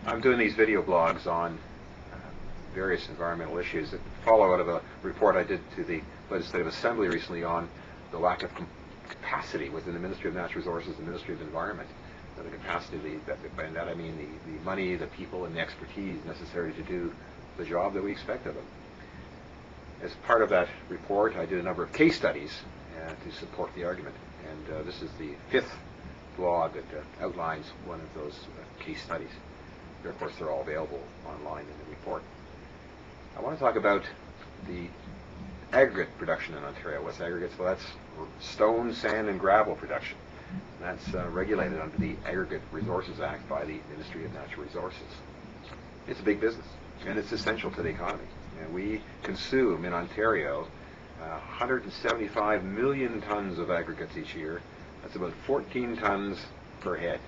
I'm doing these video blogs on various environmental issues that follow out of a report I did to the Legislative Assembly recently on the lack of capacity within the Ministry of Natural Resources and the Ministry of Environment. The capacity, by that I mean the money, the people, and the expertise necessary to do the job that we expect of them. As part of that report, I did a number of case studies to support the argument, and this is the 5th blog that outlines one of those case studies. Of course, they're all available online in the report. I want to talk about the aggregate production in Ontario. What's aggregates? Well, that's stone, sand, and gravel production. That's regulated under the Aggregate Resources Act by the Ministry of Natural Resources. It's a big business, and it's essential to the economy. And we consume in Ontario 175 million tons of aggregates each year. That's about 14 tons per head.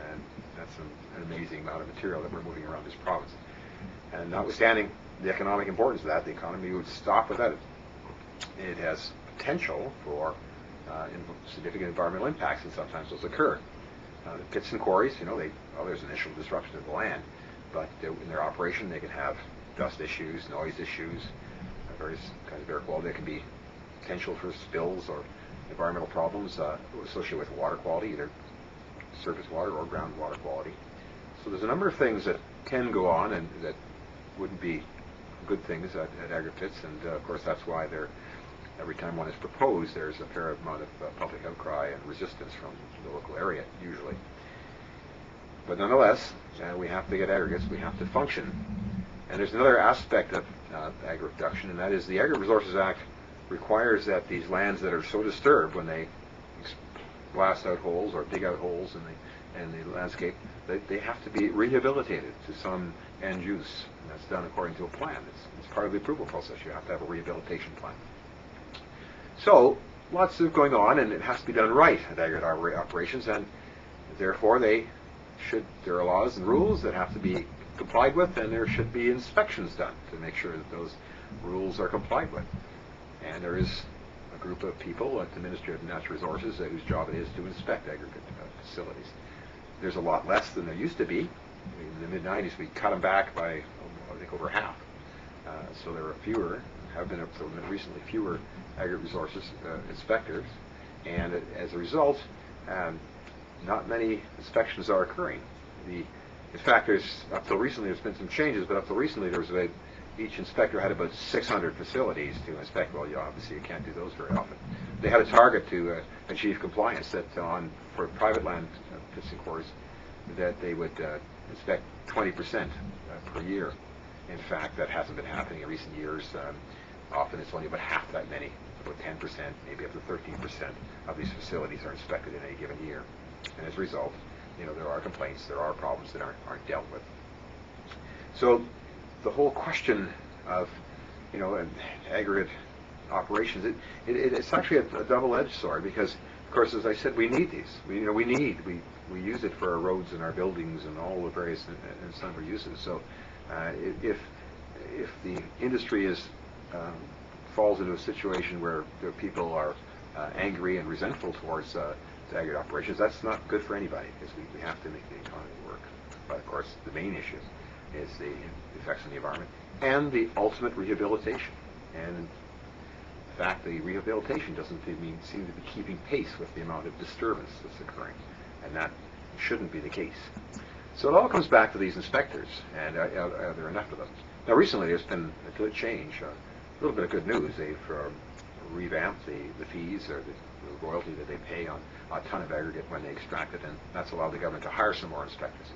And that's an amazing amount of material that we're moving around this province. And notwithstanding the economic importance of that, the economy would stop without it. It has potential for significant environmental impacts, and sometimes those occur. The pits and quarries, there's initial disruption of the land, but in their operation they can have dust issues, noise issues, various kinds of air quality. There can be potential for spills or environmental problems associated with water quality, either surface water or groundwater quality. So there's a number of things that can go on and that wouldn't be good things at aggregate pits, and of course that's why every time one is proposed, there's a fair amount of public outcry and resistance from the local area, usually. But nonetheless, we have to get aggregates, we have to function. And there's another aspect of aggregate production, and that is the Aggregate Resources Act requires that these lands that are so disturbed when they blast out holes or dig out holes in the landscape, they have to be rehabilitated to some end use. And that's done according to a plan. It's part of the approval process. You have to have a rehabilitation plan. So lots of going on, and it has to be done right at aggregate operations, and therefore there are laws and rules that have to be complied with, and there should be inspections done to make sure that those rules are complied with. And there is a group of people at the Ministry of Natural Resources whose job it is to inspect aggregate facilities. There's a lot less than there used to be. In the mid-90s, we cut them back by, I think, over half. So there are fewer, have been up to recently fewer aggregate resources inspectors, and as a result, not many inspections are occurring. In fact, up till recently, there's been some changes, but up till recently, each inspector had about 600 facilities to inspect. Well, obviously, you can't do those very often. They had a target to achieve compliance that for private land pits and quarries, that they would inspect 20% per year. In fact, that hasn't been happening in recent years. Often it's only about half that many, about 10%, maybe up to 13% of these facilities are inspected in any given year. And as a result, there are complaints, there are problems that aren't dealt with. So the whole question of, aggregate operations, it's actually a double-edged sword, because, of course, as I said, we need these. We use it for our roads and our buildings and all the various and sundry uses. So if the industry falls into a situation where the people are angry and resentful towards aggregate operations, that's not good for anybody, because we have to make the economy work. But of course, the main issue is the effects on the environment and the ultimate rehabilitation. And in fact, the rehabilitation doesn't seem to be keeping pace with the amount of disturbance that's occurring, and that shouldn't be the case. So it all comes back to these inspectors, and are there enough of them? Now, recently there's been a good change, a little bit of good news. They've revamped the fees or the royalty that they pay on a ton of aggregate when they extract it, and that's allowed the government to hire some more inspectors,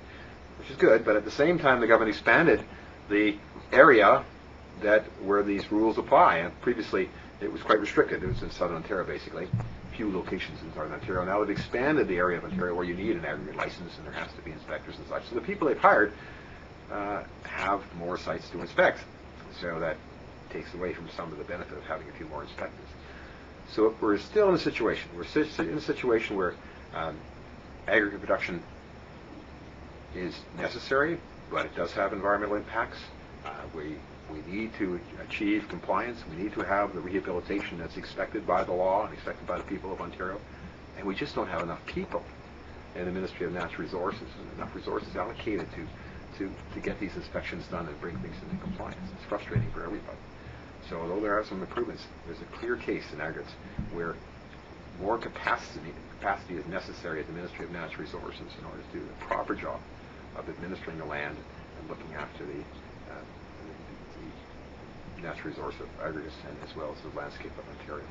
which is good. But at the same time, the government expanded the area where these rules apply. And previously, it was quite restricted. It was in southern Ontario, basically. Few locations in southern Ontario. Now they've expanded the area of Ontario where you need an aggregate license, and there has to be inspectors and such. So the people they've hired have more sites to inspect. So that takes away from some of the benefit of having a few more inspectors. So we're still in a situation. We're in a situation where aggregate production is necessary, but it does have environmental impacts. We need to achieve compliance. We need to have the rehabilitation that's expected by the law and expected by the people of Ontario. And we just don't have enough people in the Ministry of Natural Resources and enough resources allocated to get these inspections done and bring things into compliance. It's frustrating for everybody. So although there are some improvements, there's a clear case in aggregates where more capacity is necessary at the Ministry of Natural Resources in order to do the proper job of administering the land and looking after the natural resource of aggregates, and as well as the landscape of Ontario.